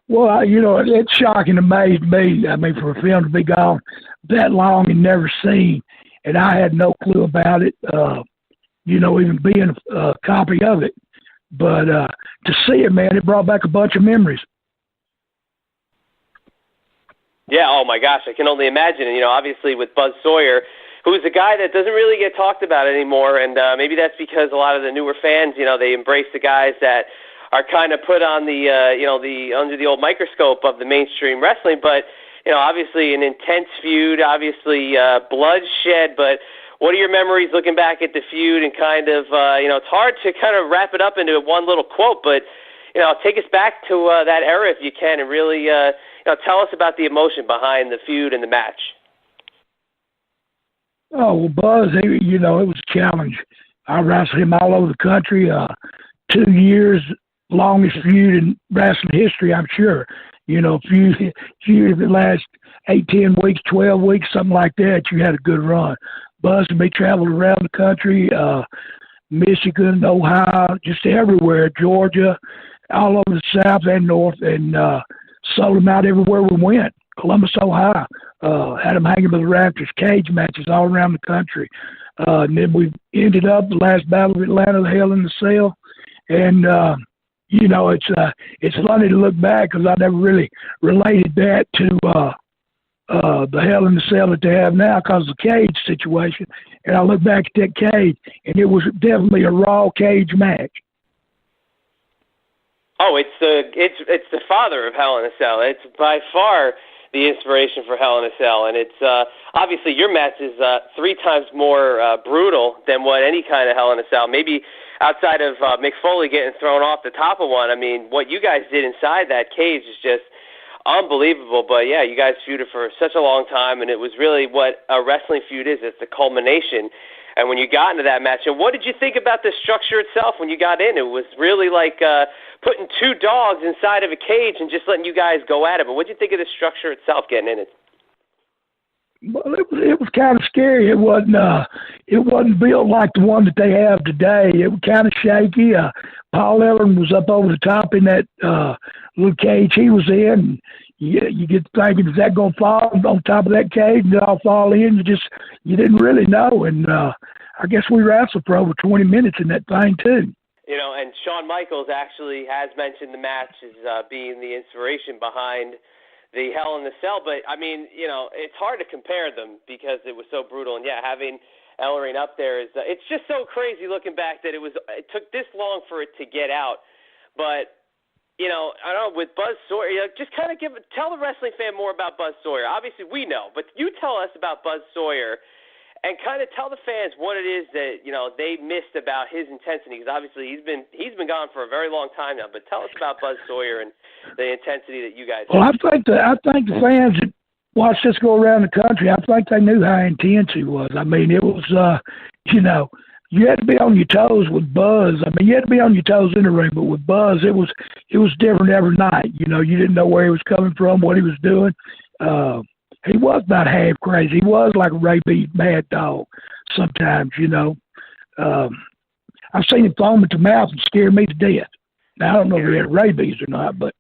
Well, it's shocking, amazed me. I mean, for a film to be gone that long and never seen, and I had no clue about it. Even being a copy of it, but to see it, man, it brought back a bunch of memories. Yeah, oh my gosh, I can only imagine. And, obviously with Buzz Sawyer, who's a guy that doesn't really get talked about anymore, and maybe that's because a lot of the newer fans, they embrace the guys that are kind of put on the, the under the old microscope of the mainstream wrestling. But, obviously an intense feud, obviously bloodshed. But what are your memories looking back at the feud and kind of, it's hard to kind of wrap it up into one little quote, but, take us back to that era if you can, and really, tell us about the emotion behind the feud and the match. Oh, well, Buzz, it was a challenge. I wrestled him all over the country. 2 years, longest feud in wrestling history, I'm sure. Feud that lasts 8, 10 weeks, 12 weeks, something like that, you had a good run. Buzz and me traveled around the country, Michigan, Ohio, just everywhere, Georgia, all over the South and North, and sold them out everywhere we went. Columbus, Ohio, had them hanging by the rafters, cage matches all around the country. And then we ended up the last Battle of Atlanta, the Hell in the Cell. And, it's funny to look back because I never really related that to the Hell in the Cell that they have now because of the cage situation. And I look back at that cage, and it was definitely a raw cage match. Oh, it's the father of Hell in a Cell. It's by far the inspiration for Hell in a Cell, and it's obviously your match is 3 times more brutal than what any kind of Hell in a Cell. Maybe outside of Mick Foley getting thrown off the top of one. I mean, what you guys did inside that cage is just unbelievable. But yeah, you guys feuded for such a long time, and it was really what a wrestling feud is. It's the culmination. And when you got into that match, and what did you think about the structure itself when you got in? It was really like putting 2 dogs inside of a cage and just letting you guys go at it. But what did you think of the structure itself getting in it? Well, it was kind of scary. It wasn't built like the one that they have today. It was kind of shaky. Paul Ellering was up over the top in that little cage he was in. You get thinking, is that going to fall on top of that cage and all fall in? You didn't really know. And I guess we wrestled for over 20 minutes in that thing too. And Shawn Michaels actually has mentioned the match as being the inspiration behind the Hell in the Cell. But, I mean, it's hard to compare them because it was so brutal. And, yeah, having Ellering up there is it's just so crazy looking back that it took this long for it to get out. But, I don't know, with Buzz Sawyer, just kind of tell the wrestling fan more about Buzz Sawyer. Obviously, we know, but you tell us about Buzz Sawyer and kind of tell the fans what it is that, they missed about his intensity, because obviously he's been gone for a very long time now. But tell us about Buzz Sawyer and the intensity that you guys Well, had. I think the fans that watched us go around the country, I think they knew how intense he was. I mean, it was, you had to be on your toes with Buzz. I mean, you had to be on your toes in the ring, but with Buzz, it was different every night. You didn't know where he was coming from, what he was doing. He was about half crazy. He was like a rabid mad dog sometimes, I've seen him foam at the mouth and scare me to death. Now, I don't know if he had rabies or not, but